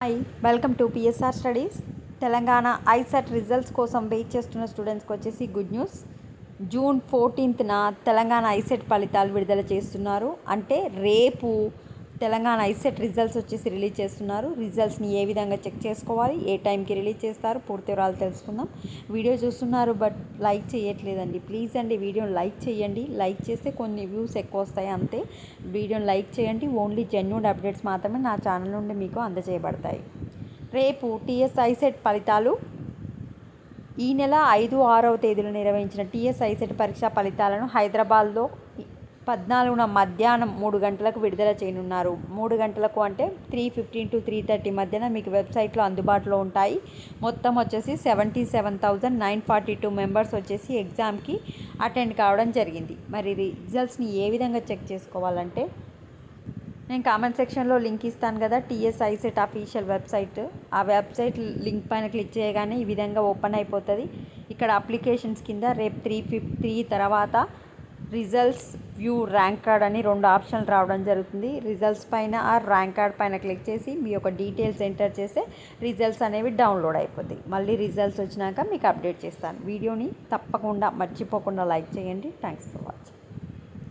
Hi, welcome to PSR studies. Telangana ICET results కోసం wait చేస్తున్న స్టూడెంట్స్కి వచ్చేసి గుడ్ న్యూస్. జూన్ 14న తెలంగాణ ఐసెట్ ఫలితాలు విడుదల చేస్తున్నారు. అంటే రేపు తెలంగాణ ఐసెట్ రిజల్ట్స్ వచ్చేసి రిలీజ్ చేస్తున్నారు. రిజల్ట్స్ని ఏ విధంగా చెక్ చేసుకోవాలి, ఏ టైంకి రిలీజ్ చేస్తారు, పూర్తి వివరాలు తెలుసుకుందాం. వీడియో చూస్తున్నారు బట్ లైక్ చేయట్లేదండి. ప్లీజ్ అండి వీడియోని లైక్ చేయండి. లైక్ చేస్తే కొన్ని వ్యూస్ ఎక్కువ వస్తాయి అంతే. వీడియోని లైక్ చేయండి. ఓన్లీ జెన్యూన్ అప్డేట్స్ మాత్రమే నా ఛానల్ నుండి మీకు అందజేయబడతాయి. రేపు టీఎస్ ఐసెట్ ఫలితాలు ఈ నెల 5, 6వ తేదీలో నిర్వహించిన టీఎస్ ఐసెట్ పరీక్షా ఫలితాలను హైదరాబాద్లో 14న మధ్యాహ్నం 3 గంటలకు విడుదల చేయనున్నారు. 3 గంటలకు అంటే 3:15 to 3:30 మధ్యన మీకు వెబ్సైట్లో అందుబాటులో ఉంటాయి. మొత్తం వచ్చేసి 77,942 మెంబర్స్ వచ్చేసి ఎగ్జామ్కి అటెండ్ కావడం జరిగింది. మరి రిజల్ట్స్ని ఏ విధంగా చెక్ చేసుకోవాలంటే నేను కామెంట్ సెక్షన్లో లింక్ ఇస్తాను కదా, టీఎస్ ఐసెట్ అఫీషియల్ వెబ్సైట్. ఆ వెబ్సైట్ లింక్ పైన క్లిక్ చేయగానే ఈ విధంగా ఓపెన్ అయిపోతుంది. ఇక్కడ అప్లికేషన్స్ కింద రేపు 3 తర్వాత రిజల్ట్స్ వ్యూ ర్యాంక్ కార్డ్ అని 2 ఆప్షన్లు రావడం జరుగుతుంది. రిజల్ట్స్ పైన ఆ ర్యాంక్ కార్డ్ పైన క్లిక్ చేసి మీ యొక్క డీటెయిల్స్ ఎంటర్ చేస్తే రిజల్ట్స్ అనేవి డౌన్లోడ్ అయిపోతాయి. మళ్ళీ రిజల్ట్స్ వచ్చినాక మీకు అప్డేట్ చేస్తాను. వీడియోని తప్పకుండా మర్చిపోకుండా లైక్ చేయండి. Thanks for watching.